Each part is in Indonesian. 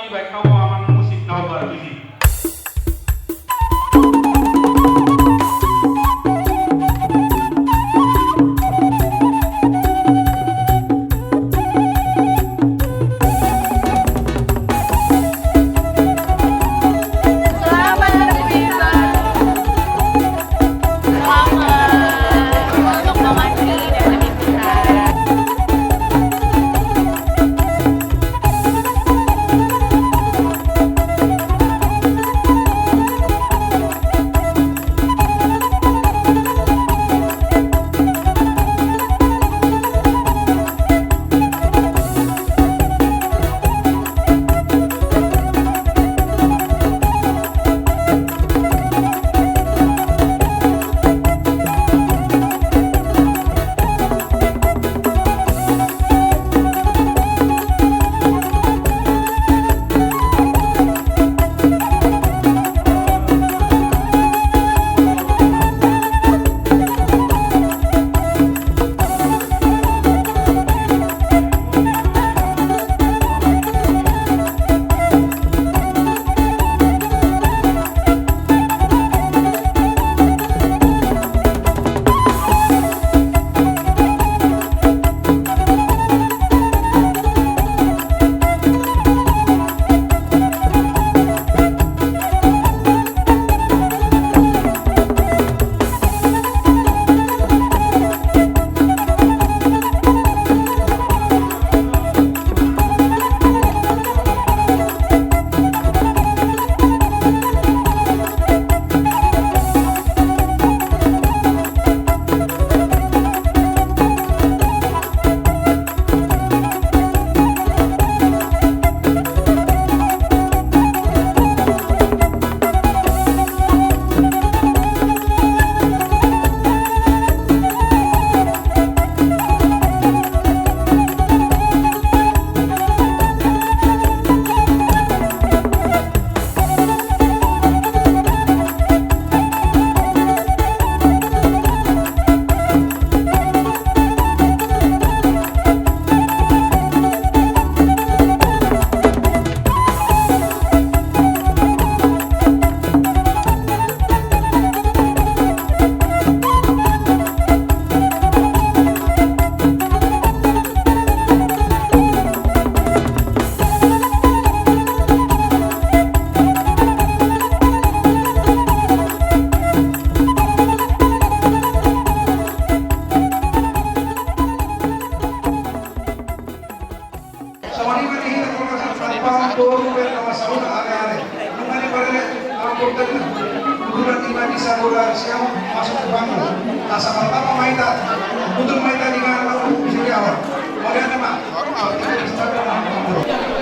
baik kau aman musik nabar biji.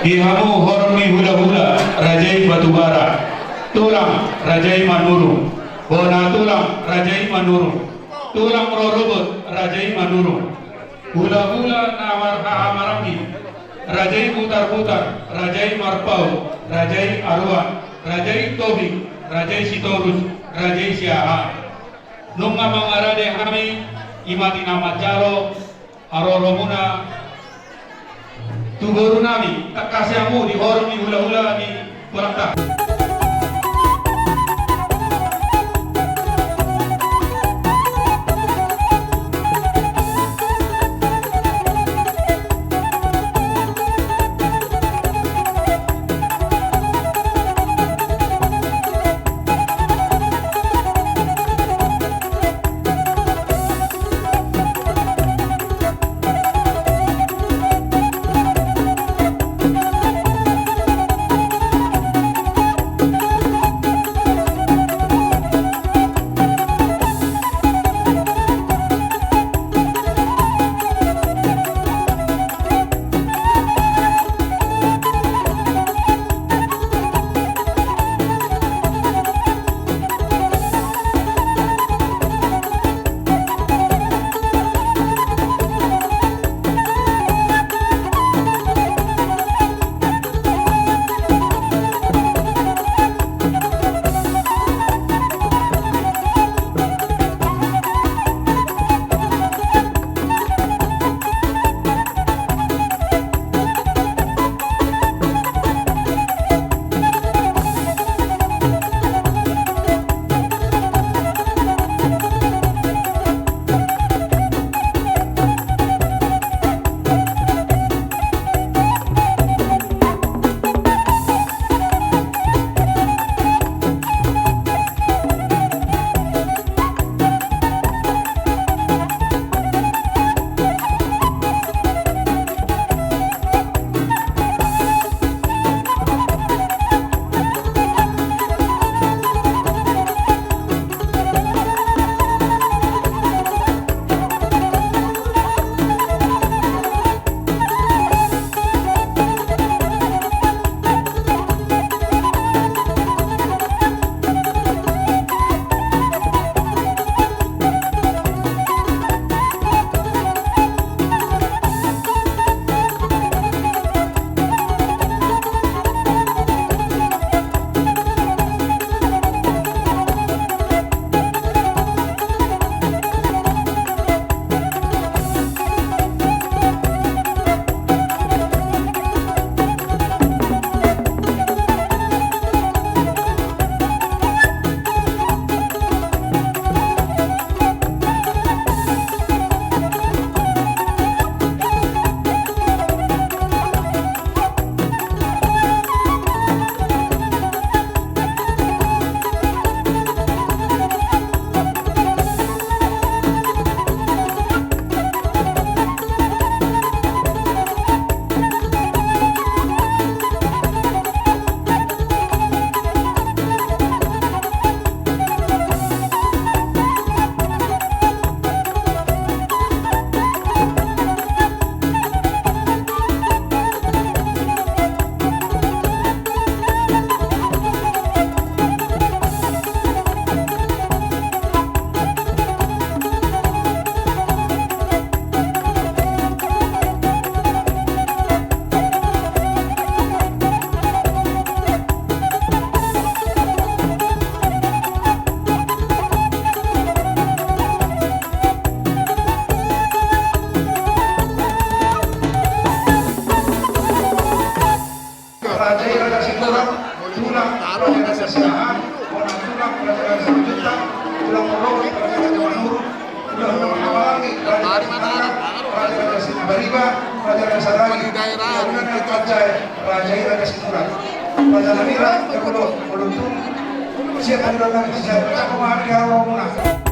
Ihamu hormi hula-hula rajai batubara, tulang rajai manuru, bona tulang rajai manuru, tulang rorobot rajai manuru, hula-hula nawar haamarami, rajai putar-putar, rajai marpau, rajai arwan, rajai tobik, rajai sitorus, rajai siaha. Nunga mangarade hami imati nama jalo aroromuna tuguru nami tak kasihmu di hormi hula-hula di Purangta. natural, tulang pelajaran kesehatan, tulang pelajaran selanjutnya, tulang menurut pelajaran menurut, tulang mengawalangi pelajaran kesini bariba, pelajaran kesaragi, pelajaran kacai, pelajaran kesimpulan, pelajaran nira, kemudian menuntun siap ada siap aku memahami kalau mau.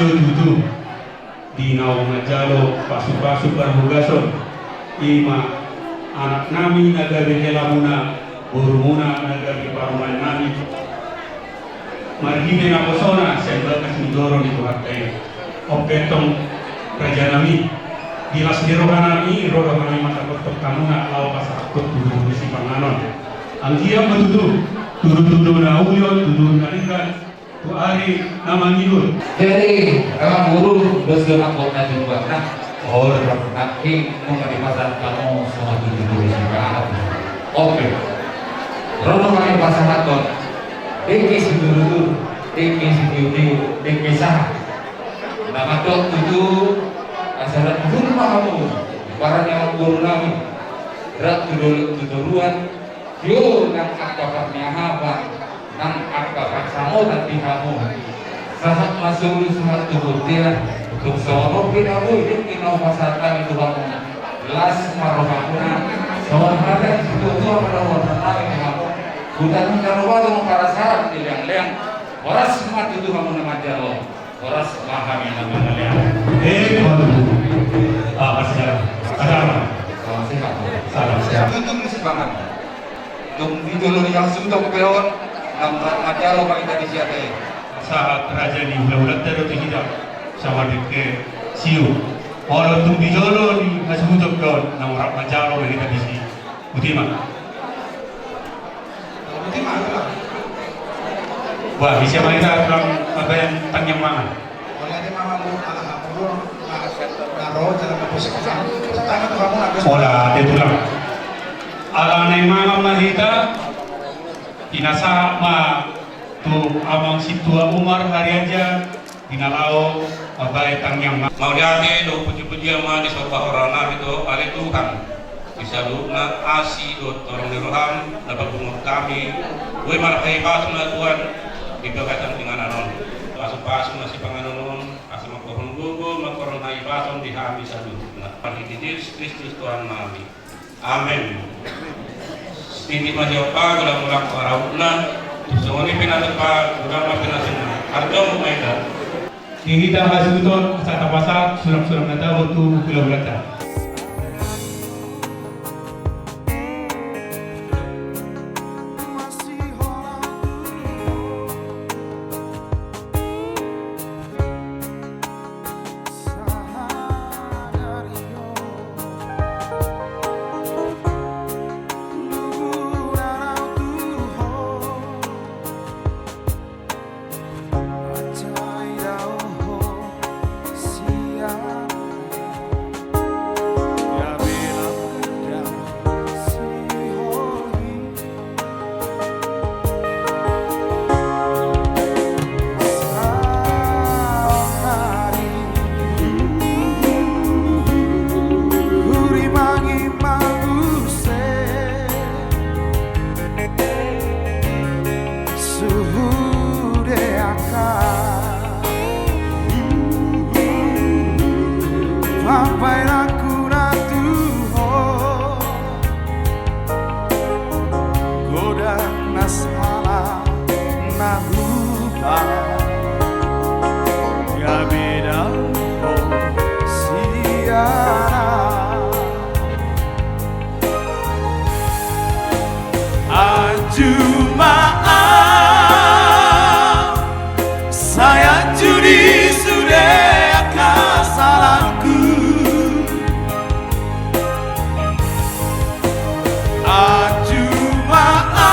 Dudu di Majalo pasu-pasu Barbugason ima anak nami nagari helamuna burumuna nagari paruman nami margine na posona sembel kasindoro ni tuhatai opetong raja nami dilas dirohanami rohanami mata kotok kamuna lau pasakot dudu si panganon anggia betutu dudu na uyon dudu na ringkan tu ari nama ngidul. Jadi emang guru dosen aku nanti buat nanti mau di pasar kamu sama tujuh juga. Oke. Rono kami pasar akon. Deki si dulu, deki si dulu, deki sah. Nama dok itu asaran guru kamu. Barang yang guru kami. Rat tuduruan. Yo nang akbakarnya apa? Nang akbakar samo nanti kamu. Sahat masuk sahat tubuh dia. Untuk seorang pinamu ini kinau pasatan itu kamu. Las marofakuna. Seorang ada di situ itu pada warna ini kamu. Bukan mencaruh para syarat yang Horas semat itu kamu nama jalo. Horas paham yang nama kalian. Masih ada apa? Salam sehat. Salam sehat. Untuk misi banget. Untuk dulu yang sudah peon. Nama jalo bagi tadi siapa? Saat raja di ulat terus tidak sama deke siu. Orang tu bijolo di masuk peon. Nama rak majalo bagi tadi si Utima. Wah, bisa kita bilang apa yang tanyang mangan. Oleh ini mama mu anak aku naro dalam posisi setengah tuh kamu agak. Olah, dia tulang. Ala nai mangan mahita inasa ma tu amang situa Umar hari aja dinalao abai tanyang mangan. Mau diate do puji-puji ama di sopa orang itu ale Tuhan. Bisa luna asi do torong diroham dapat bunguk kami. Gue malah kayak pasuna Tuhan. Dibagatan dengan anon, pasu masih panganon, asal makoron gugu, makoron hai pason dihami sadu. Nah, pagi Yesus Kristus Tuhan kami. Amin. Stinti majopa gulang gulang arauna, songoni pinatepa gulang mapinasina. Ardo mumaida. Kini kita hasuton sa tapasa suram-suram na daw tu kilawlata. Saya judi sudah kesalahanku. Aju maaf,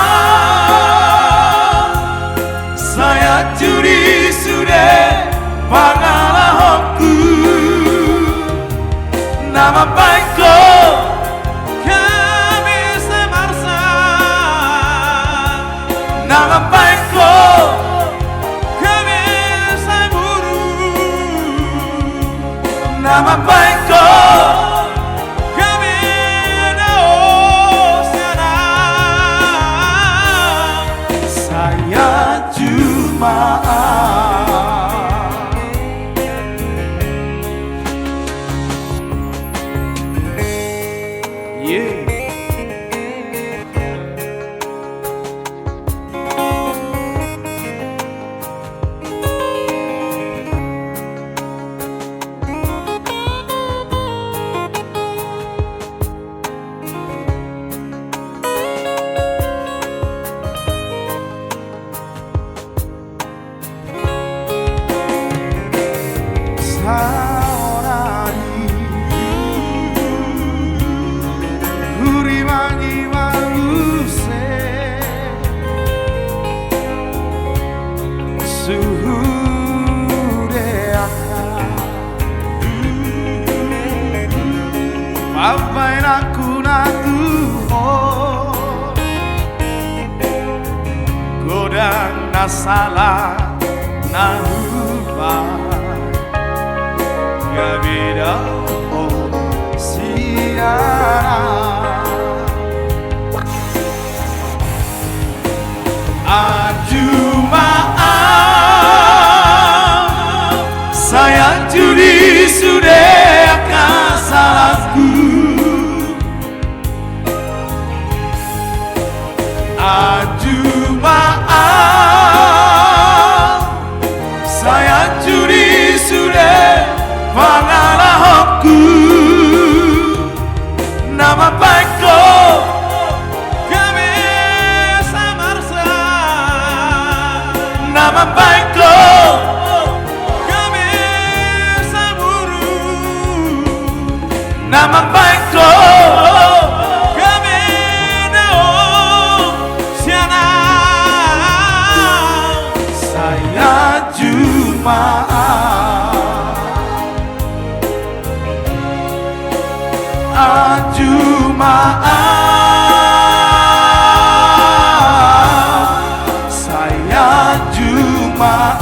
saya judi sudah pengalamanku. Nama baikku kami semarsa. Nama baikku nama baikku kami sana saya cuma Papai naku natu godang nasala nahupa gabida siara maaf saya judi sudah salahku maaf saya judi sudah mengalah aku nama baikku kami samarsa nama baikku kami saburu nama baikku kami neo siana saya Jumaat saya Jumaat.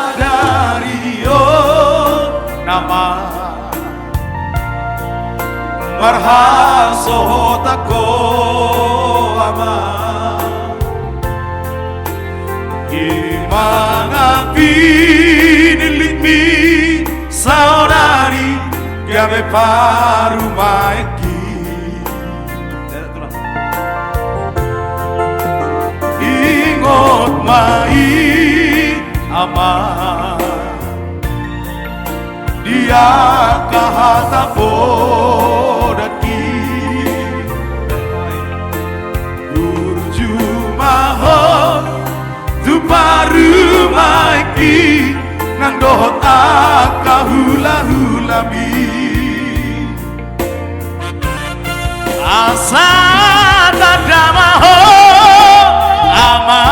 Nadario nama marhasotako ama imanga pinilimi saudari gabe parumaiki ingot mai ama dia kahata podaki urjumahon tu baru maiki nang dohot akahula-hulami asa tadamaho ama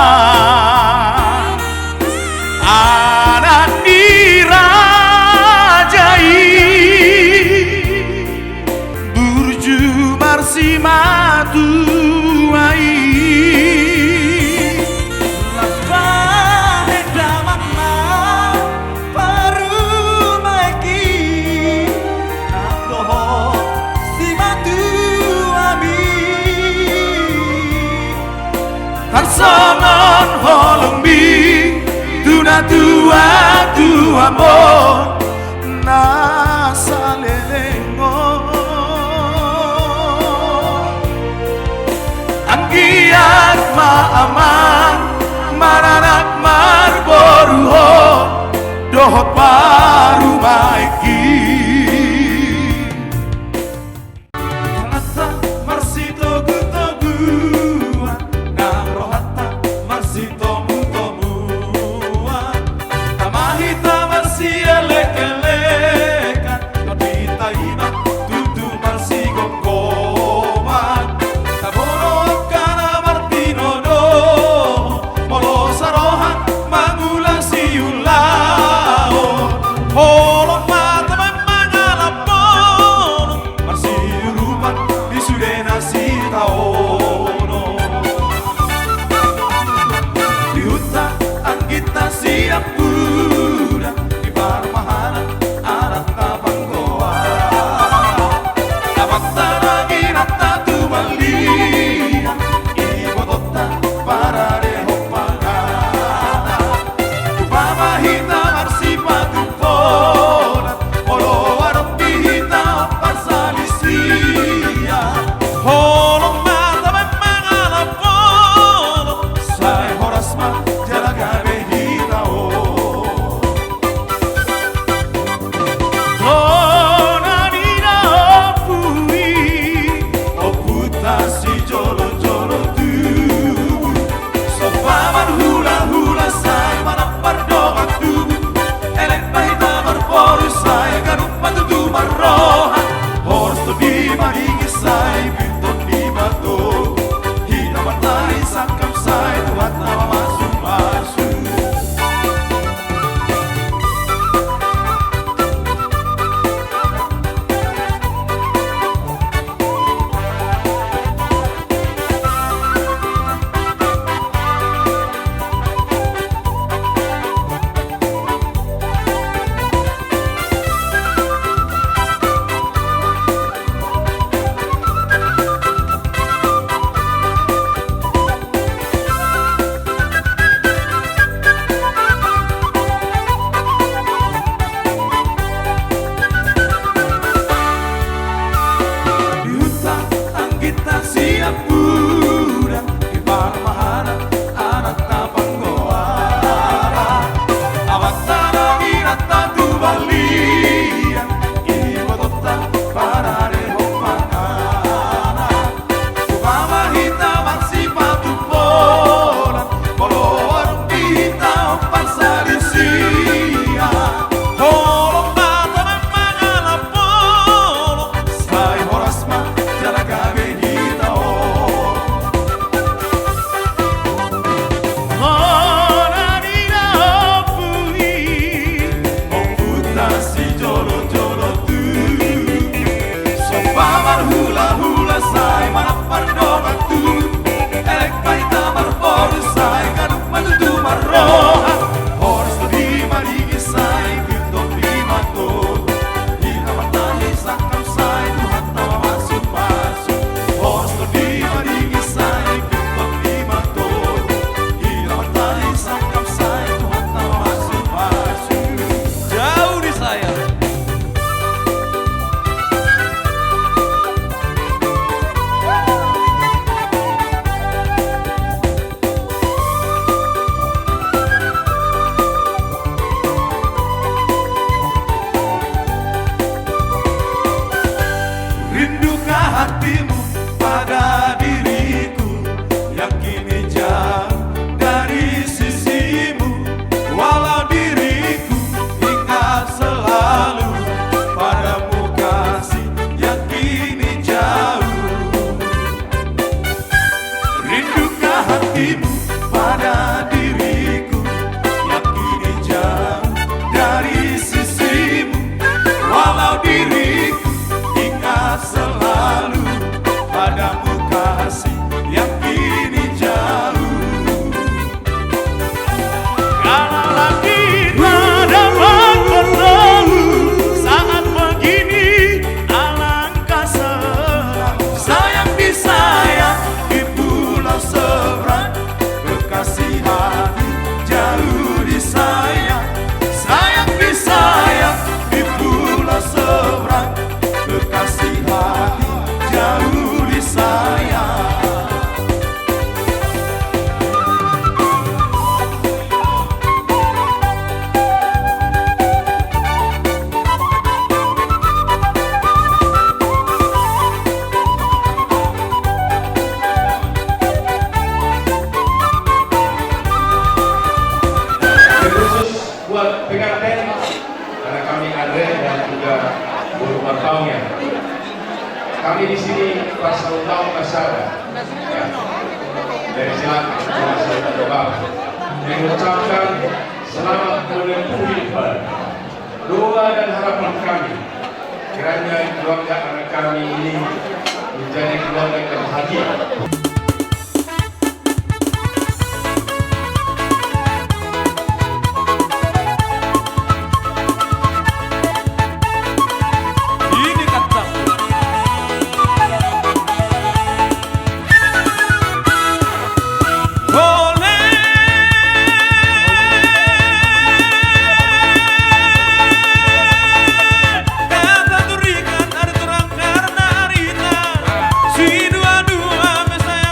anak dirajai burju marsimatu ai lasbah edamama parumaiki nakoh simatu ami harsanan holombi tuna tua amor nasa lelengo anggiat maaman maranak marboruho dohot baru maiki Talata marsito gutogua nang rohata marsito nata tu valia i botota para rehomana Mama hita marsipatu pola Polo hita pasari sia Polo pata mamangala polo Sai horasma jala kage hita o Hora dina opui Oputa si jolo jolo tu Sopamar hula hula sai manapar doga tu Elek paita marpor sai kaduk matutu marroha Horas di marigi sai gitu lima to Hina matani sakam sai Tuhan tawa masuk masuk Horas di marigi sai gitu lima to Hina matani sakam sai Tuhan tawa masuk masuk Jauh di saya Rindukah hatimu pada diriku yang kini jauh dari sisimu Walau diriku ingat selalu padamu kasih yang kini jauh Rindukah hatimu pada diriku yang kini jauh dari sisimu Walau diriku ingat selalu padamu kasih yang kini jauh Kalau lagi dapat bertemu saat begini alangkah senang Sayang disayang di pulau seberang Kekasih hati jauh disayang Sayang disayang di pulau seberang Kekasih hati jauh disayang Khusus buat pengantin karena kami Andre dan juga guru martaunya. Kami di sini Rasulullah Masada ya, dari silakan Rasulullah doa mengucapkan selamat menempuhi doa dan harapan kami kiranya keluarga anak kami ini menjadi keluarga yang bahagia. Ini kata boleh kata turikan ada terang karena arita si dua-dua mesaya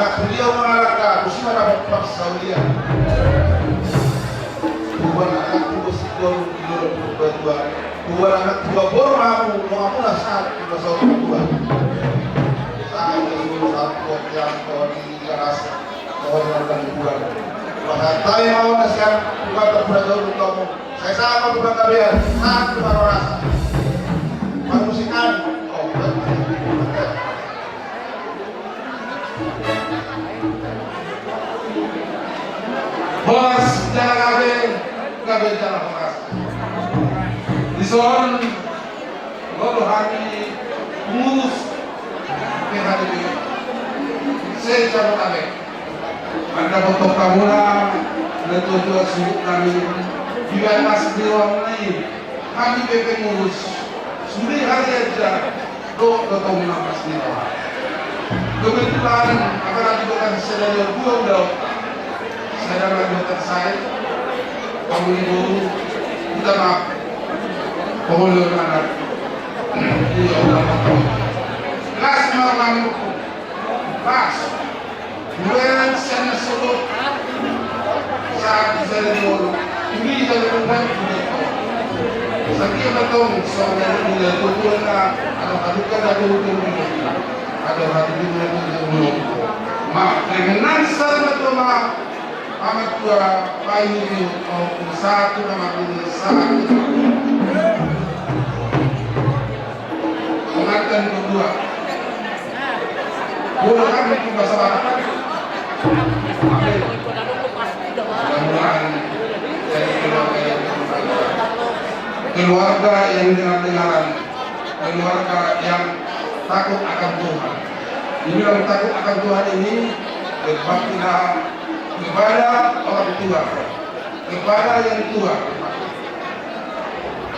anak beliau mengalahkan usia dapat persaulia. Tuhan anak tua sidor berdua. Tuhan anak tua bormamu mengamulah saat kita saudara tua. Saat itu satu yang kau dirasa kau dan Tuhan. Bahkan mau nasihat Tuhan terpulang jauh kamu. Saya sama Tuhan kalian saat Tuhan rasa. Manusikan. Horas jangan gabe jangan horas. Dison, kalau hari ngurus ke hari ini, saya cakap tabe. Anda potong kamera, letu juga sibuk kami. Juga masih di ruang lain. Kami BP ngurus. Sudah hari aja, do ketemu nafas di bawah. Kebetulan akan ada juga senior gua udah saya lanjutkan saya kamu ibu kita maaf pemulung anak iya udah potong kelas malam kelas bulan sana solo saat bisa dulu ini jadi bukan sakit betul soalnya dia tujuan atau adukan ada udah ada hati dia dulu maaf dengan betul maaf amat tua payu satu nama ini satu pengatan kedua boleh kami juga sama mudah-mudahan dari keluarga yang dengar-dengaran keluarga yang takut akan Tuhan dibilang takut akan Tuhan ini berbaktilah kepada orang tua, kepada yang tua,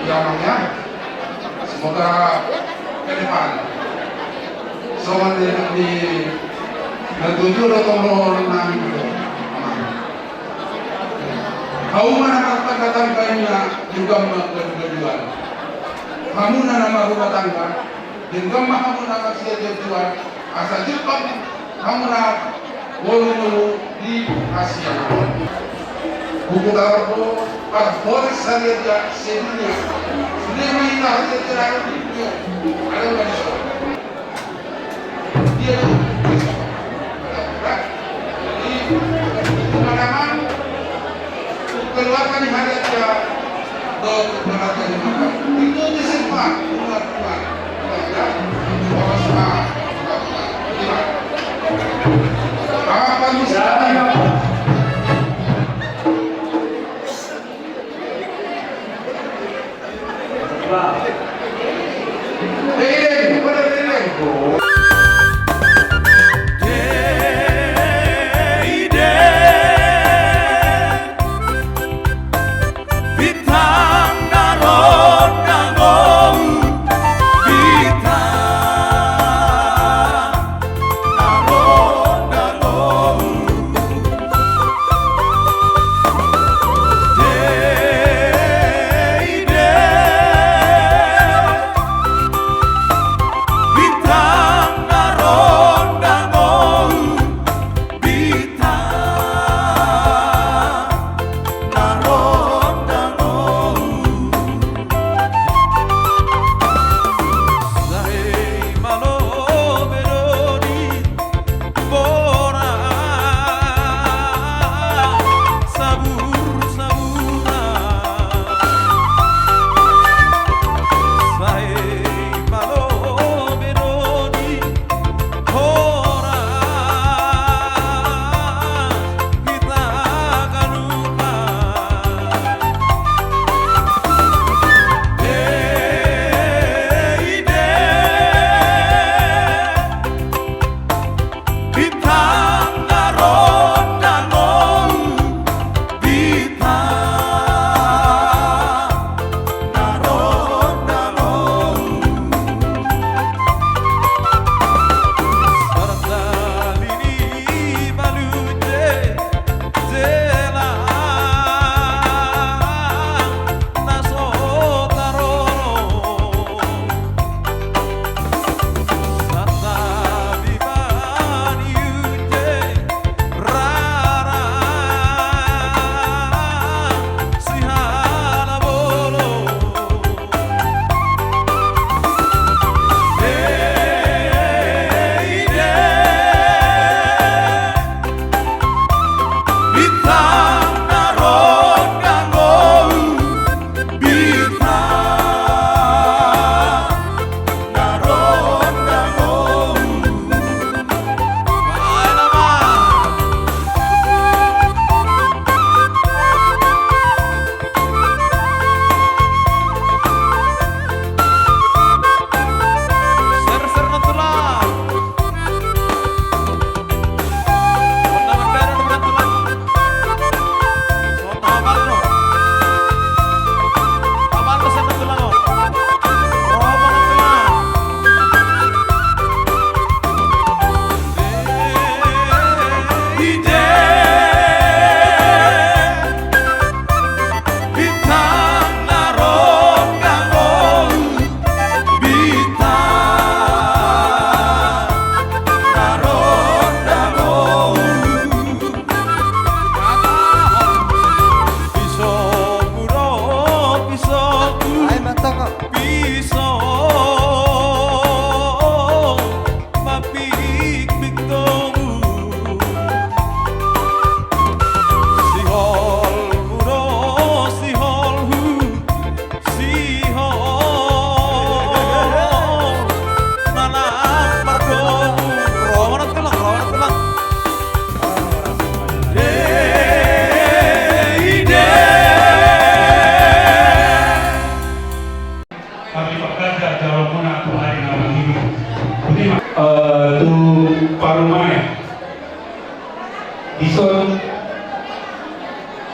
namanya semoga ke depan, soal di tujuh nomor 6 kau mana datang kayaknya juga bertujuan, kamu nama rumah tangga, dan kamu nama tujuan, asal cepat kamu wolu di Asia. Buku taruh pada forex saja sedunia. Sudah main saja terakhir dia. Ada nggak di sana? Dia tuh. Di mana-mana keluarkan hari dia keluarkan itu disimpan keluar. Ya, bawa semua. Apa misalnya?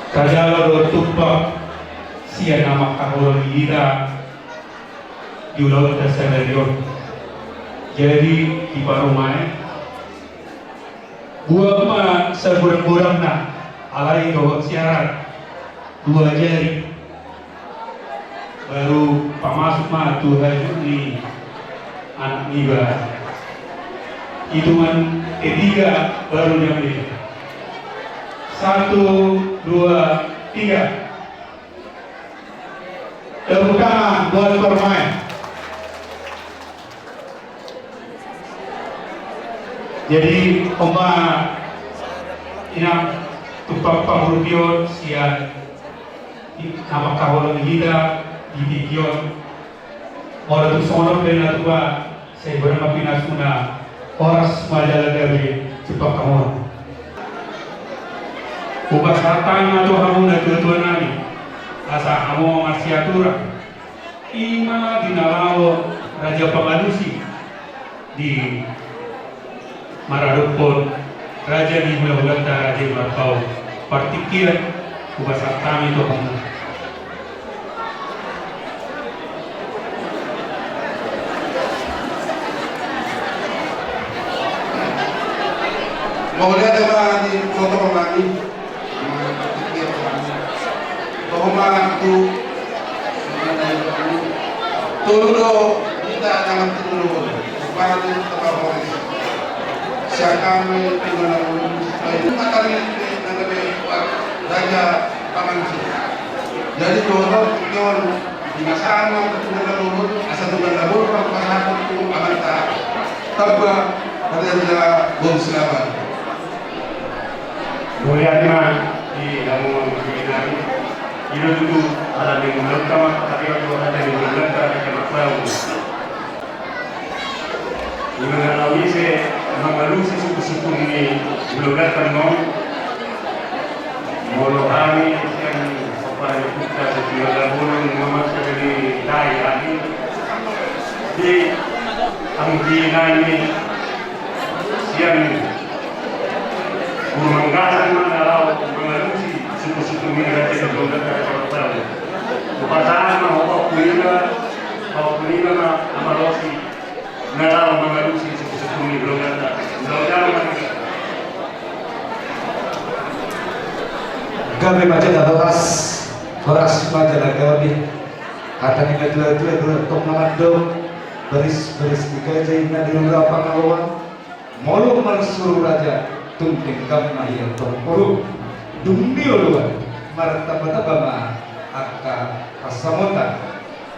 Kajala tupak siya nama kahulong ida di laut Dasarion. Jadi di parumai gua mah seburang-burang na alai dohot siaran 2 jari baru pamasuk mah Tuhan di anak niba hitungan ketiga baru diambil 1, 2, 3. Tepuk tangan buat permain. Jadi oma ina tupak pangurpion sian nama kawalan hida di bikion orang tu sono pena tua saya berapa pinasuna oras majala dari tupak kawan. Ubah satang atau kamu na tuan nami asa kamu masih atura ima dinalawo Raja Pamanusi di Maradupon Raja di Mulawalanta Raja Marpau partikian ubah satang itu kamu. Mau lihat apa di foto lagi? Bahwa tu tulu kita dalam tulu para tu tempat polis. Siapa dengan itu materi negara Raja Pamansi. Jadi dorong di masa ketemu dulu asal tugas labor pasangan itu amanta tabba Raja Bumselawan. Mulia di dalam seminari itu dulu ada di Mulawalanta tapi waktu ada di Mulawalanta ada di Marpau. Ini mengalami saya mengalusi suku-suku ini Mulawalanta non Molohani yang pada kita setiap tahun memasuk di daerah ini di Anggina ini siang Mengangkat mana mengalusi suku-suku migrasi di Mulawalanta Marpau. Upacara mau kulina amalosi nalau mengalusi suku-suku di Mulawalanta. Gabi macam atas horas macam gabi katanya kedua-dua tok namado beris dikaji di rumah pangalawan molo mansur raja tunting kam mahir tongpuru dumbi oluan martaba-taba ma akka pasamota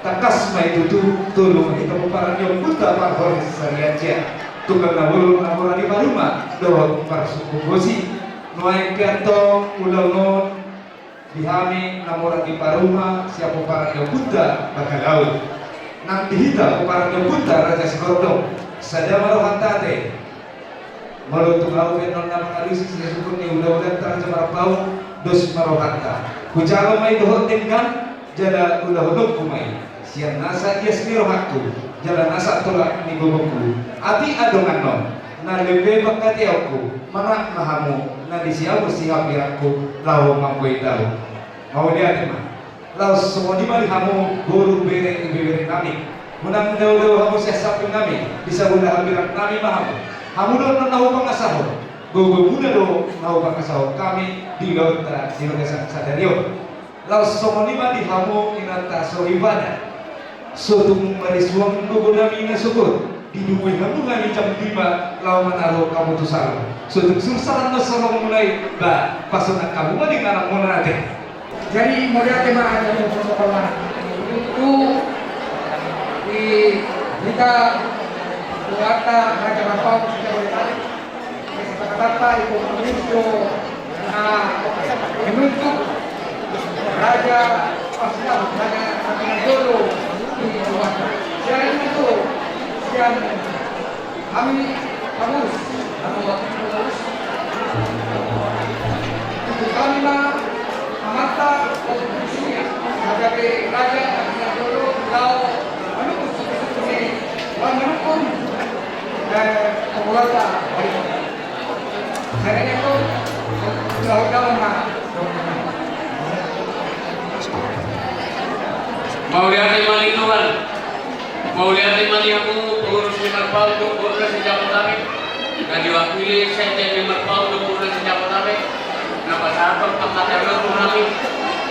takas mai tutu tulung itu paranyo buta parhoris sariaja tukang nabulun amurani baruma dohot parsuku gosi nuai kantong ulangon dihami namurani paruma siapa paranyo buta bakalaut nang dihita paranyo buta raja segordong sadama rohantate malu tungau non nama alusi sesukun ni udah Raja Marpau dos marohanta kujalo mai dohot dengan jada udah hodok kumai sian nasa dia sendiri rohatu jada nasa tolak ni gogoku ati adongan non na lebe bakati aku mana mahamu na disiamu siap aku lau mampu tahu mau dia mah lau semua di mali hamu guru bere nami menang deu hamu siasapin nami bisa udah hampiran nami mahamu hamu do nahu pangasaho gogo muda do nahu pangasaho kami di laut di lokasi Sadario lau semua di mali hamu inata so ibadah so tung marisuang gogo nami na syukur didumui hamu ngani jam 5 lau menaruh kamu tu salah so tung sursaran na solong mulai ba pasuna kamu mah dengan anak monate. Jadi model tema dari protokol itu kita kata Raja Marpau sudah boleh kata-kata itu menunjuk Raja Pascal Raja Dolo di luar. Selain itu yang kami harus mata konstitusi sebagai raja dulu lau mendukung pengelola karena itu undang-undang Mau lihat imani Tuhan, mau lihat imani aku pengurus lima tahun untuk purna sejak kami, dan diwakili sekjen lima tahun untuk purna sejak kami. Napa sahabat pakatan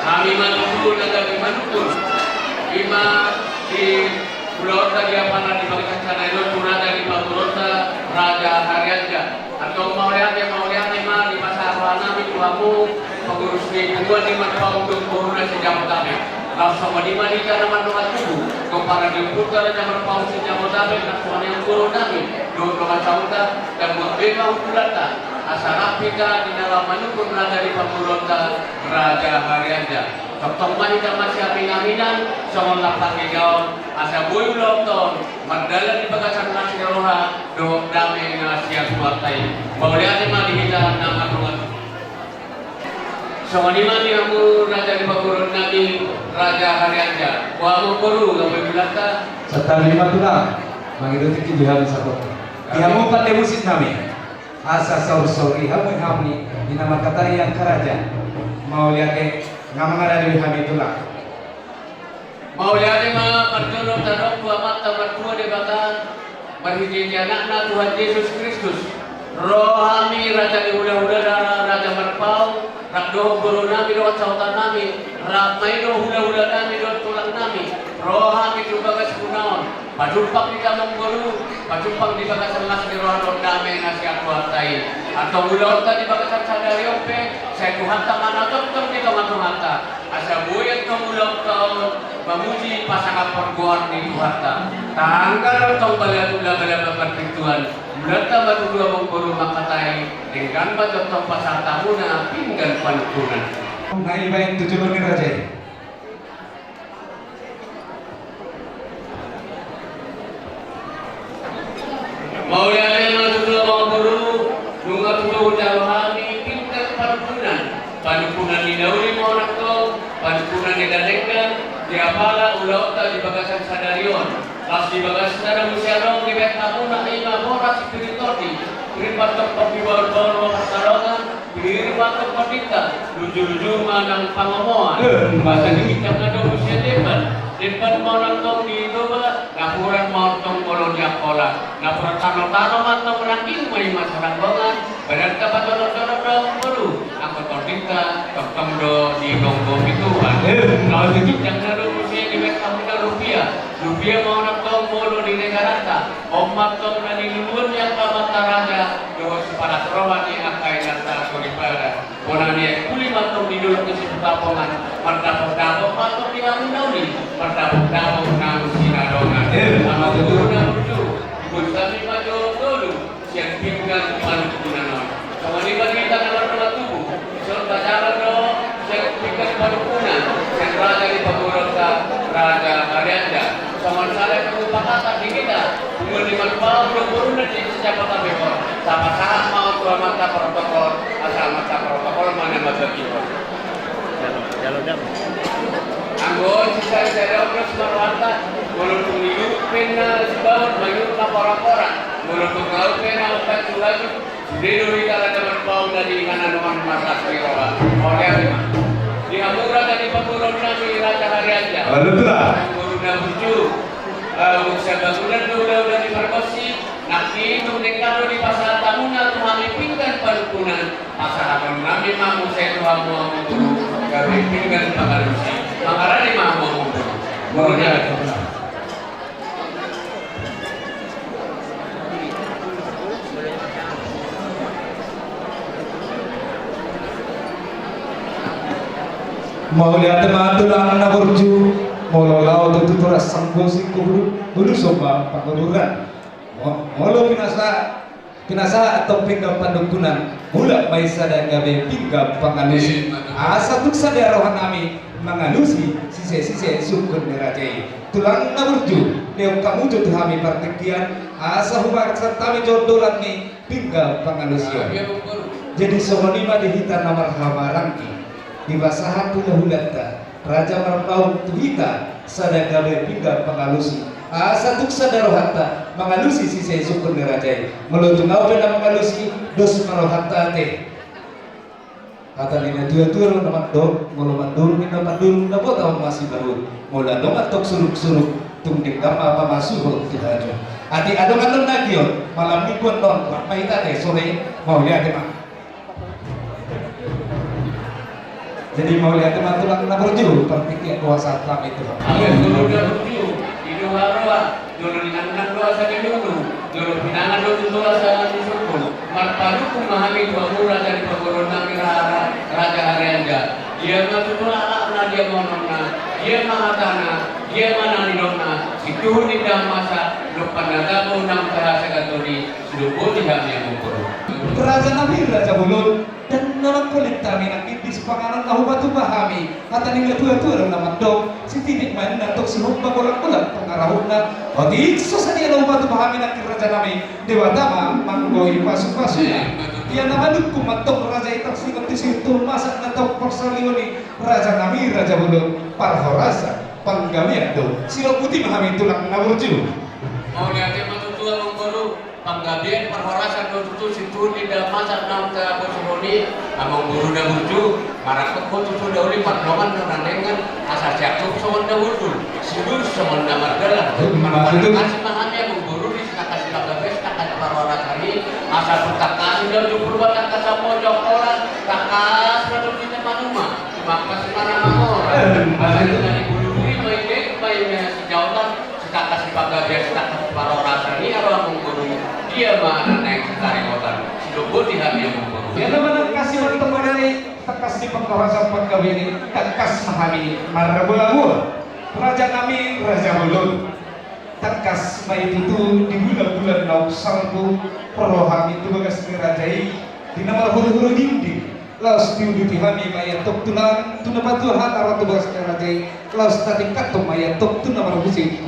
kami mendukung dan kami mendukung. Lima di Pulau tadi apa di bagian sana itu purna dari Pulau Raja Haryanja. Atau mau lihat lima di masa kami tuamu pengurus lima tahun untuk purna sejak kami. Sama di mana cara mendoa tubuh, kepada diputar dan berpaus sejauh dapat naksuan yang guru kami, dua sauda dan berbeda ukulata. Asal Afrika di dalam menukun dari pemurunta Raja Haryanja. Tentang mahita masih aminan, sama lapan hijau. Asal boy lokton, mandala di bagasan nasi roha, do damai nasi suatai. Boleh ada mah dihita nama rumah. Sama di mana kamu Raja di Pagurun Nabi Raja Haryanja. Wah mau guru kamu bilangkan. Serta lima tulang, mangiru tiki dihamu sabot. Dihamu pada musim kami. Asa sauri hamu hamni di nama kata yang keraja. Mau lihat ngamang ada di kami tulang. Mau lihat mah perjodoh tadok dua mata berdua di bahkan berhijin anakna Tuhan Yesus Kristus. Rohami Raja di udara Raja Merpau. Rakdoh guru nami doa sautan nami, ramai doa hula nami doa tulang nami, rohami tu bagas kunaon, pajumpak di kamong guru, pajumpak di bagasan mas di rohan damai nasi aku hartai, atau hula di bagasan sadari ope, saya tuhanta mana dokter di kamar tuhanta, asa buyat kamu hula memuji pasangan perguan di tuhanta, tanggal tong bala perpintuan. Mulata batu dua mengguru makatai dengan batu tong pasar tamuna pinggan panukunan. Ngai baik 7 menit aja. Mau lihat batu dua mengguru bunga tujuh jalani pinggan panukunan di dauri mau nakto panukunan di dadengkan di apala ulauta di bagasan sadarion. Pas di bagas ada musyarong di bawah kamu nak lima boras spiritual kirim batok kopi baru pertarungan kirim batok kodita luju manang pangomoan bahasa dikicam ada musyar depan mau nonton di doba laporan mau nonton kolon jakola laporan tanah atau merangking mai masyarakat banget badan dapat nonton baru aku kodita ketemu do di gonggo ituan kalau dikicam ada musyar di bawah kamu rupiah mau nonton mulu di negara ta, omat tong nani luhur yang pamata raja, doa para terawat yang akai nata solipada, bonani kuli matong di dulu ke siputapongan, mardapok matong di amun mardapok nang sinadongan, sama turuna lucu, ikut kami maju dulu, siang pinggan panukunan, sama di bagi tangan tubuh, sol bacaran do, siang pinggan panukunan, siang raja di Pagurunta Raja Haryanja. Sama saya kamu pakatan di kita, umur 5 tahun belum nanti siapa tapi kok, sama saat mau keluar mata protokol, asal mata protokol mana mata kita. Jalan. Anggur sisa saya terus marwata, mulut tunjuk pena sebab mayur lapor-laporan, mulut tunjuk pena obat lagi, di dulu kita ada berpau dari mana nomor masak kira, oleh apa? Di Hamura tadi Pagurun Nabi Raja Haryanja. Betul lah. Buju, bangunan udah diperkosi, nanti itu nekado di pasar tamuna tuh kami pinggan panukunan, pasar abang nami mamu saya tuh hamu guru, kami pinggan pakalusi, makanya di mamu guru, gurunya. Mau lihat teman tulang anak berju. Molo tentu teras sanggosi kudu soba pakururan. Molo pinasa atau pinggam pandukunan mula maisa dan gabe pinggam pangalusi. Asa tuksa darohan nami mengalusi sise sukun nerajai. Tulang naburju deong kamu jodoh kami partikian asa hubak sertami jodolan ni pinggam pangalusi. Jadi somonima dihita namar hamarangki di basahan hulata. Raja Merpau tuhita sadagabe pinggan pengalusi asa tuksa darohatta mengalusi sisa sukun nerajai melutungau pena mengalusi dos marohatta te Kata nina dua nama dok, mula mandur nina pandur, nabo tahu masih baru. Mula dong atok suruk tungdik apa masuk Tuhan. Ati ada malam lagi malam mingguan non, ramai tadi sore mau lihat mah. Jadi mau lihat teman tulang nabur juru, pertiknya kuasa tam itu. Amin, dulu dah dulu. Hidup harua, dulu dinangan doa saja dulu. Dulu pinangan dulu doa saja dulu. Marparu memahami dua murah dari pegorona raja Haryanja. Dia masuk ala dia monona, dia mahatana, dia mananidona. Itu tidak masa lupa naga unang bahasa katoli. Sudah boleh kami yang mengkorup. Raja Nabi Raja Bulun dan nama kulit kami nakit di sepanganan tahu batu pahami kata ninggal tua nama dong si tidak main natok si humba bolak pengarahuna di susah dia tahu batu pahami nakit Raja Nabi dewa tama manggoi pasu dia nama dukku matok Raja itak singot di situ masak natok persalioni Raja Nabi Raja Bulun parhorasa panggamian do silo putih pahami tulang naburju mau lihat yang tua mengkorup panggabian perhorasan tutu situ tidak masak nam ke Bosroni among guru dah burju marah keko tutu dauli patlongan nandengan asal jatuh sowan dah burju sidu sowan dah margalan marah kasih mahami among guru di setakas panggabian setakas perhorasani asal putakas sudah jupur batak kasamo jokoran takas produk kita manuma maka semana mamor asal dari bulu-bulu main sejauhan setakas panggabian setakas perhorasani aro among guru dia mana naik sekali kotan sudah di hati yang membunuh ya teman kasih untuk dari tekas di pengkawasan pengkawi ini tekas memahami marabula Raja kami Raja Bulun tekas baik itu di bulan-bulan lauk salbu peroham itu bagas kerajai di nama huru-huru dinding laus diuduti kami mayat tok tulang tu nama Tuhan arwah tu bagas kerajai laus tadi katung mayat tok tu nama kusi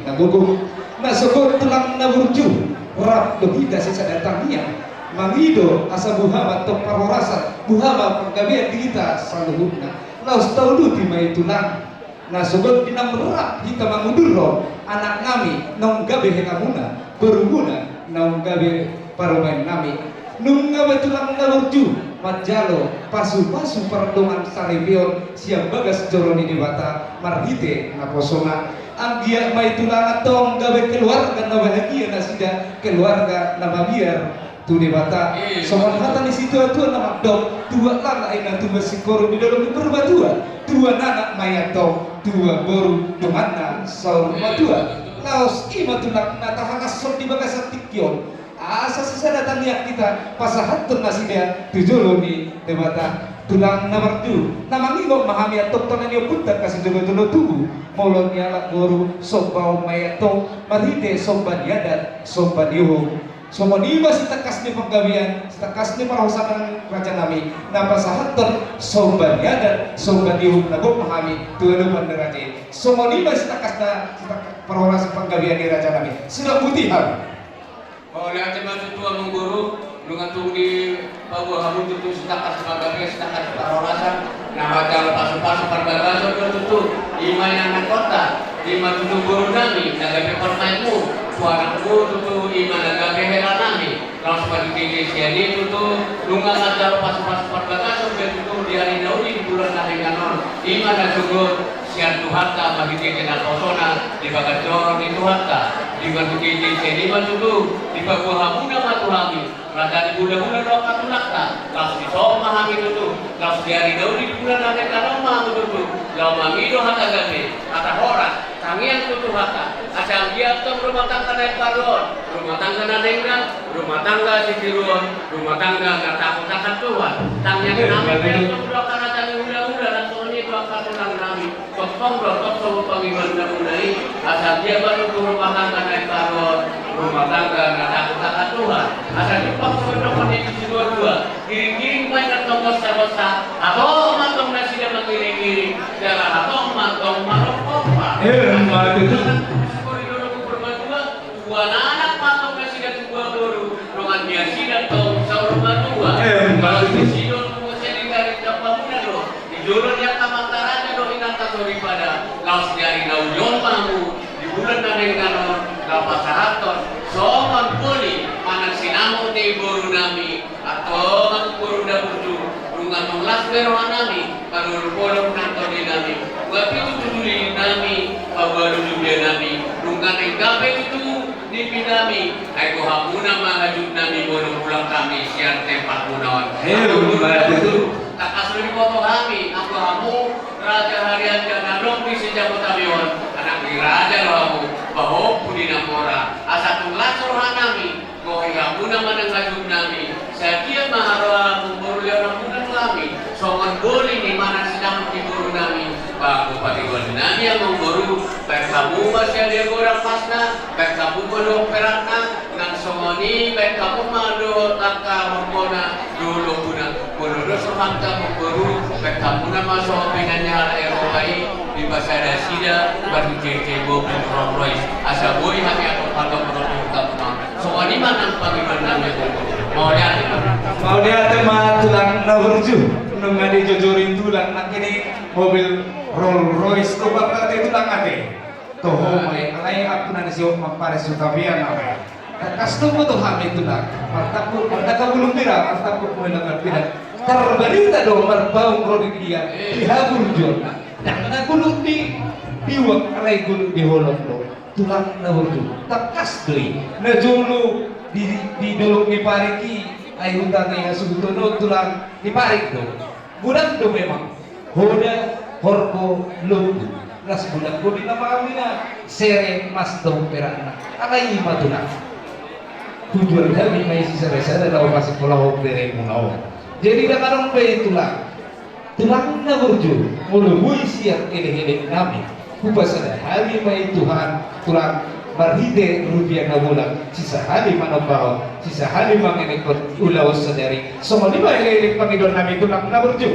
nagugung nasukut tulang naburju Rap lebih dari sedatangnya Mangido asa buhama tok parorasa buhama penggabian kita saluhuna laus taulu di mai tulang nah sobat dinam rap kita mangundurro anak nami nong gabe hengamuna beruguna nong gabe parumain nami nung gabe tulang naburju majalo pasu perdongan saribion siap bagas joroni dewata marhite naposona anggia mai tulang atong gawe keluarga na bahagia na sida keluarga na biar tu dewata soman hata di situ atu nama dok dua lana ina tu masikoru di dalam berbadua dua nanak mayatong dua boru domana saur badua laos ima tulang na tahangasor di bagas tikyon asa sisa datang lihat kita pasahatun nasida tujuluni dewata tulang nomor 2 nama ngigo mahami atok tonan yo punta kasih dulu tubuh molon nyala guru sobbau mayato marhite sobban yadat sobban yuhu semua ini masih tekas di penggawian tekas di perhosakan Raja Nami napa sahaton sobban yadat sobban yuhu nago mahami tuan raja semua ini masih tekas na perhosakan penggawian di Raja Nami sudah putih hal mau lihat macam tua mengguru dengan tunggu bahwa kamu tutu setakas sebagai setakas parolasan nah kalau pasu perbagasan tutu lima yang anak kota lima tutu guru nami naga permainmu suaramu tutu lima naga behera nami kalau seperti ini siani tutu lunga ajar pasu perbagasan dan tutu di hari dauli di bulan nahenganon lima dan juga sian Tuhatta bagi kenal posona di bagas jorong di Tuhatta di bagi ini tutu di bagus hamuna matuhami Raja di bulan-bulan rokat tulakta, lalu di somahami tutu, lalu di hari dauli di bulan ada karoma tutu, lalu mangido hata gabe, kata horas, tangian tutu hata, asal dia tuh rumah tangga naik balon, rumah tangga nanengga, rumah tangga di kiruan, rumah tangga nggak takut akan Tuhan, tangian kami dia tuh doakan raja di bulan-bulan, dan soalnya doakan tulang kami, kosong pangiman undang-undang, asal dia baru ke rumah tangga naik balon, rumah tangga nggak takut akan Tuhan, asal di dua-dua giring-giring main tongkos sabosa atau matong nasi dan mengiring-giring darah atau matong marokopa dua anak matong nasi dan dua boru rongan biasi dan tong saur madua kalau di sini mengusia dari dapat lo di juron yang kamantaranya do ingat katori pada laos dari naujon mamu di bulan nanenganon dapat saraton soman poli manang sinamon di boru nami atau guru dah burju Dungan nunglas merohan nami, panulupolong nantoni nami, wapi tutuli nami, pawalulubya nami, dungan enggape itu nipi nami, ay kuhamuna mahajud nami bolong ulang kami siang tempat munawan. Itu tak asli foto kami, aku hamu raja harian janalong di sejak Tamion, anak di raja lohamu, bahwa pudi namora, asa nunglas rohan nami, kuhamuna manangajud nami, saya mahara memborulya rambunan kami, songon boli ni mana sedang diburu nami, baku pati gol nami yang memboru, baik kamu masih dia gorang pasna, baik kamu belum perakna, nang songoni, baik kamu malu langkah hormona, dulu guna, bulu sohanta memboru, baik kamu nama sohopingannya ala Eropai, di pasar Sida, bagi JJ Bobby Rolls Royce, asa boy kami atau pada produk kamu, songoni mana panggilan nami mau lihat mau dia tema tulang naburju nunggu dijojorin tulang nak ini mobil Rolls Royce tuh bakal tulang ade tuh mai alai aku nanti siok mampare sutabian apa kasih tuh kami tulang martapu belum pira martapu mendengar pira terberita dong merbau rodikia dihaburju dan gulu diwak alai gulu di holong do tulang naburju takas deui na julu di dulu di pariki ayo tanya subutono tulang di parik do budak do memang hoda horko lumbu ras budak ko di nama amina sere mas do perana alai matuna tujuan kami mai si sere dalam masuk pulau bere munau jadi dah karong pe tulang na burju mului siap ele kami kupasada hari mai Tuhan tulang marhide rupiah na bulan sisa hari manobao sisa hari manginekot ulawas sadari semua lima elektrik pangidon namin tulang na burju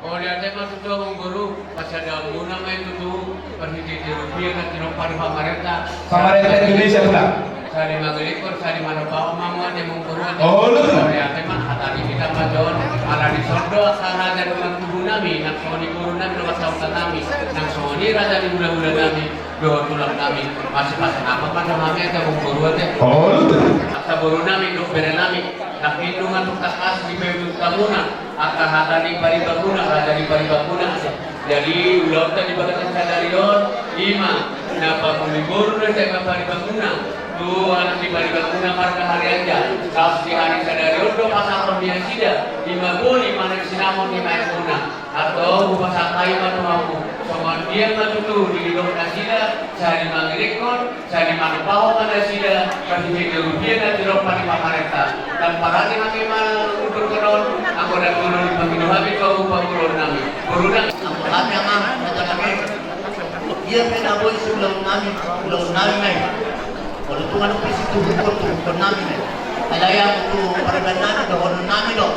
oleh ada masuk dong guru pasada muna main tutu marhide rupiah na tinopar pamarenta Indonesia tulang sari magelikor sari manobao mamuan yang menguru oh lu oleh ada mah hatari kita majon ala di sordo raja dengan tubuh nami nak soni guru nami lepas sautan nami nak soni raja di bulan-bulan nami doa tulang nami masih pasang apa pada kami ada buru teh oh lu asa buru nami do bere nami nak hindungan untuk tas di bebut kamuna akan hata di pari bakuna raja di pari bakuna jadi ulah tadi bagian sadari don ima napa kulibur teh pari bakuna tu anak di pari bakuna marga hari aja kalau di hari sadari do pasang robian sida ima boli mana sinamon di main kuna atau pasang kayu atau mau kemudian matutu di dong nasida cari mangrekon cari manpaho mana sida pasti di rupiah dan di ropa di pakareta dan parani kami ukur kenon aku dan guru di panggilu kami kau panggilu nami guru dan kami amam kata kami dia pernah boy sebelum nami naik kalau tuan pisi tu bukan nami naik ada yang tu pada nami doh nami doh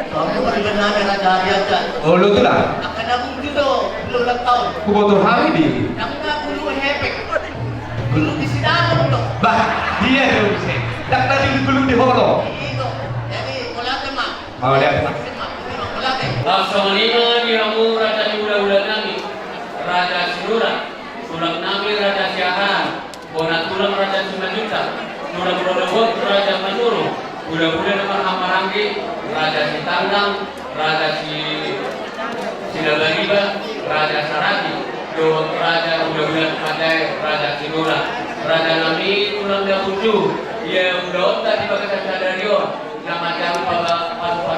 kamu pada nami raja biasa oh lu tulang akan aku gitu belum tahun kubotor hari di yang aku lu hepek belum di sidang doh bah dia dong sih dak tadi belum di holo itu jadi kolate mah mau lihat kolate langsung lima di ramu raja di bulan-bulan nami raja Sinura tulang nami raja Siahan bonat tulang raja Sumajuta tulang Rodobot raja Manuru bulan-bulan nama Hamaranggi raja Sitanggang raja Sinagariba raja Sarati do raja bulan-bulan Pandai raja Sinura raja nami tulang Dabuju ia udah tadi bagian sadarion nama jauh pada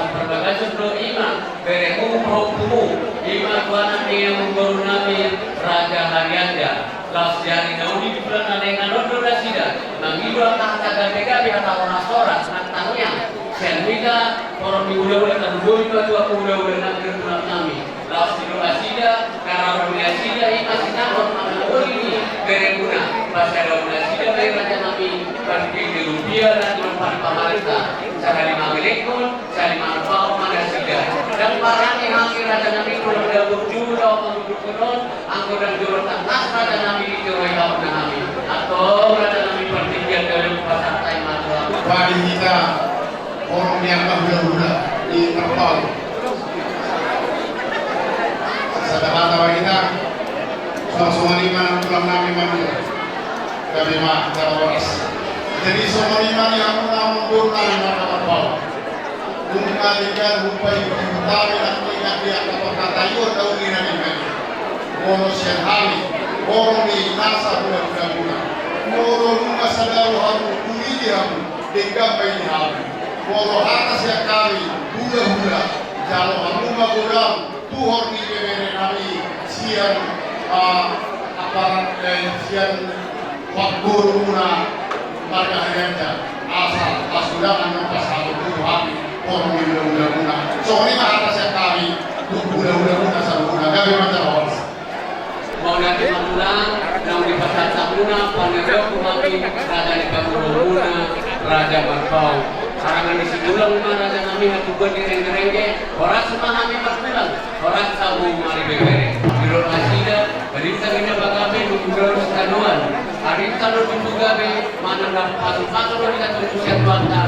perbagasan do ima beremu hukumu ima tuanan yang mengguru nami raja Harianda las jari naudi di bulan dengan rodo rasida mangido kata gandega di kata orang soras nantangnya senwida orang di udah dan boy itu aku udah nanti bulan nami las di rasida karena orang rasida ima sinakon nama ini beremuna pas ada rasida dari raja nami pergi di rupiah dan tempat pemerintah cara lima melekon cara manfaat mana sida dan barang yang hampir raja nami kalau udah berjula penduduk kenon anggota jurus tengah raja nami di royal nami atau raja nami pertigaan dari pasar Taiman Padi kita orang yang budak-budak di terpal kata kita semua lima tulang nami mandi dari mak dari jadi semua lima yang mengumpulkan nama terpal malikan rupai utami nak ingat dia kapal katayur daun ina dengan mono syahali mono ni nasa bulan-bulan mono rumah sadaru hamu kuili hamu degampai ni hamu mono atas ya kami hula-hula jalo hamu maguram tuhor ni bebere nami sian aparat sian wakbur muna marga hanya asal pasudan anu pasal Tuhan orang mula-mula soalnya atas yang kami mula-mula saruna gawe macam apa mau nanti mamulang nang di pasar sabuna panerok kumami raja di Pamuruna raja Barbau sarangan di Sidulang raja kami hatugan di rengge-rengge orang semahami berpulang orang sabu mari bebere biro asida berita gina bagabe nunggu kanuan hari tanur pintu gabe mana dapat pasal kita tujuan bantah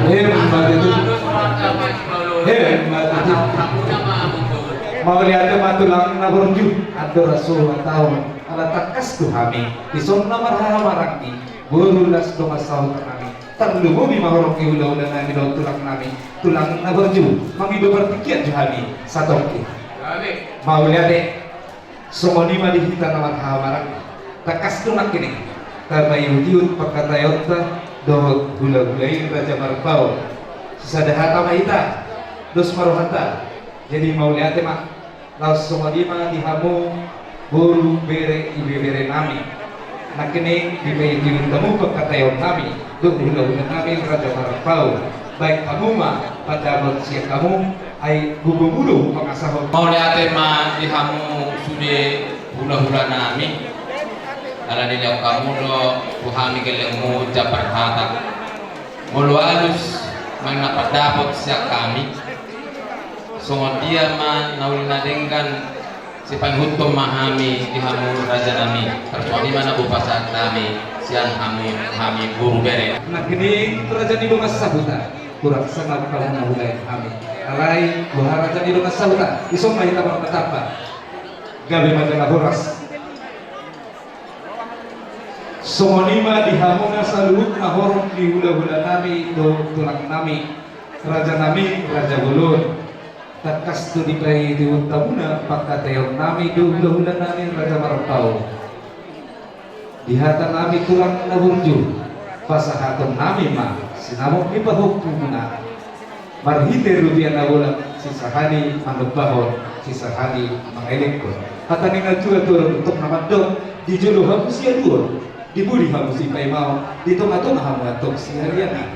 mau lihat matulang naburju atau rasul tahun ala takas tu kami di sonna marhamarangki berulas doma sahut kami terlubu bi mahorok ki ulah nami do tulang naburju mami bepertikian johami satoki mau lihat somoni mah di hitan marhamarang takas tu nak kini tabayutiut pakatayota do gula-gulain raja Barbau sadahata mahita dos marohata jadi mau lihat mak langsung lima dihamu buru bere ibe bere nami nak kini dibayutiut kamu pakatayon nami do gula-gula nami raja Barbau baik kamu mah pada manusia kamu ay gubumulu pengasah mau lihat mah dihamu sudah hula-hula nami ala nila kamu do buhami kelemu japar hata mulu alus mang napadapot siya kami sungon dia man naulina denggan si panhutom mahami dihamu raja nami tersuani mana bupasat nami sian hami guru bere nah kini raja di rumah sabuta kurang sangat kalau nahulai kami alai buah raja di rumah sabuta isong mahita berpetapa gabi majalah horas Somonima dihamuna salut nahorong di hula-hula nami do tulang nami raja nami raja gulun takas tu dikai di utamuna pakatayon nami do hula-hula nami raja Barbau dihata nami tulang naburju pasahaton nami mah sinamok ipahuk pumuna marhite rupiah nabulang sisahani manubahon sisahani mangelik ko hata ningal juga turun untuk namadong di juluh hamusia dua dibudi hamu si pai mau ditonga-tonga hamu atok si hariana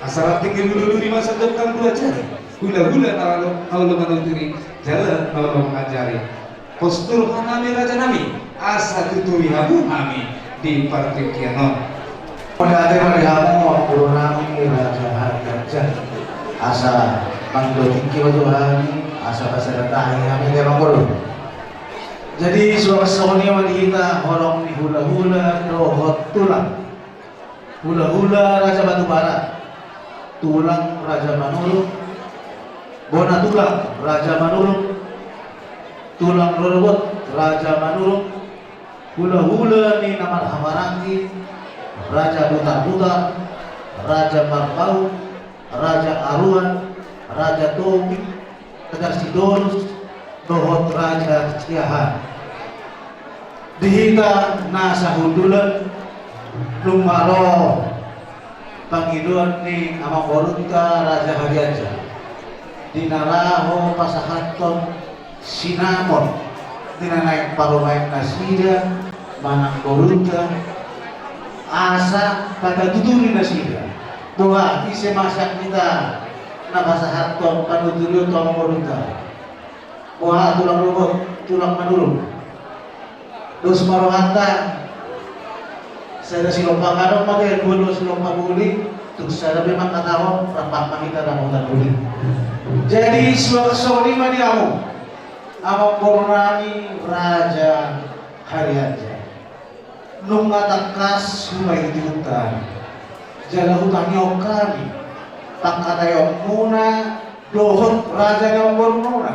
asarat tinggi dulu di masa depan dua jari hula-hula kalau manuturi jalan kalau mengajari postur kami raja nami asa tuturi hamu kami di partai kianon pada ada di hamu guru nami raja harga asa mangdo tinggi wajah asa pasal tahi kami dia mangkuru. Jadi suara-suaranya wanita orang di hula-hula dohot tulang hula-hula raja Batubara tulang raja Manurung bona tulang raja Manurung tulang Rorobot raja Manurung hula-hula ni nama Hamarangki raja Butar-Butar raja Barbau raja Aruan raja Tomi Tegar Sidorus dohot raja Ciahan dihita nasa hundulan lumaro Panginoon ni Amang Borunta Raja Hariaja dinaraho pasahaton sinamon dinanaik parumain nasida Manang Borunta asa pada tuturi nasida doa isi masak kita na pasahaton panutulio to Amang Borunta wah tulang robot tulang manurung dos marohanta saya silong pangaro pakai dua silong pabuli terus saya memang katawa rapat kita ramutan buli jadi suara lima di kamu Amang Borunani Raja Hariaja nunga takas humay di hutan jala hutan nyokali takatayong muna dohot Raja Amang Borunona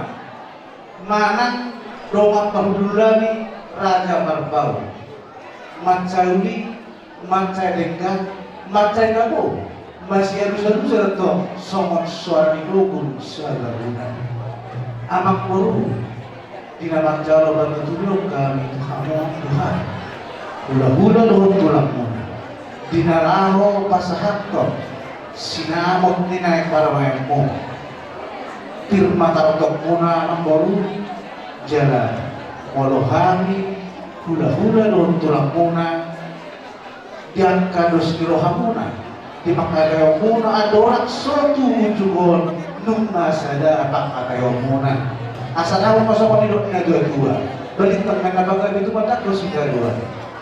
manang dongang pahudulani Raja Barbau Mancayuli, Mancay Denggan, Mancay Nabo, masih harus to somot suara lukun salarunan amak buru dinamang jalo banutulong kami kamu Tuhan hula-hula luhut tulang muna dinaraho pasahakto sinamot ni naik para mayang firma tarotok muna ang buru jalan walohami hula-hula luhut tulang muna yang kados kirohamuna di makagayaw muna adorak suatu ujugon nung nasada apang kagayaw muna asa na masuk panilok na dua-dua balitang na nabagay itu mataklo si dua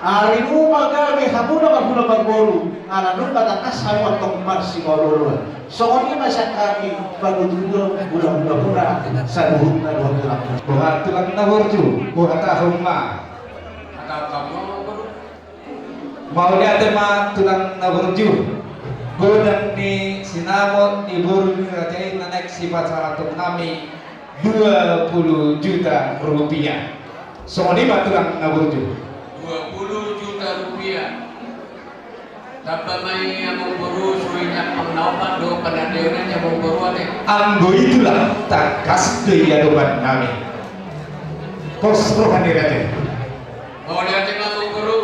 ari mo magami hamuna magula magboro alanong katakas hayo atong marsi maruluan so kung masya kami pagutulong bulang-bulang muna sa luhut na luhut lang buhat tulang na horju buhat ahong ma Atau kamu mau dia tema tulang na horju godang ni sinamot ni buru ni rajain na naik sifat saratung nami 20 juta rupiah. So ini tulang na horju 20 juta rupiah. Dapat may among buru suwinya pangnaupan do panadeunan nya among buru ate. Anggo itulah takas kehidupan kami. Kos rohani raja. Mau lihat among buru.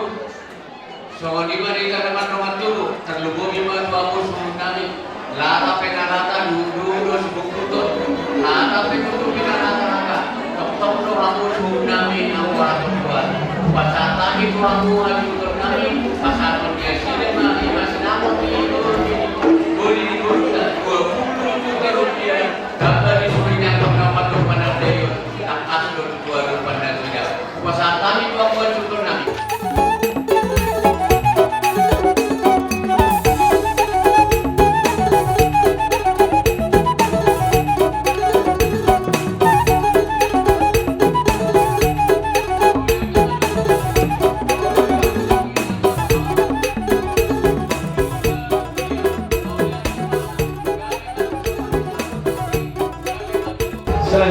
So di mana kita teman-teman dulu terlebih lima dua musuh kami. Lara penalata dulu sebut tutup. Lara penutup penalata. Tok do musuh kami awal kedua. Pasatan itu kamu hari kami pasatan dia sini mah masih namun di boleh dibuka 20 juta rupiah dapat disuruhnya pengamat pada dia tak asal 2 pada dia pasatan itu aku syukur nabi.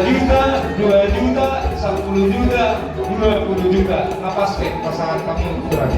Juta, 2 juta, 10 juta, 20 juta. Napas pasangan kamu kurang.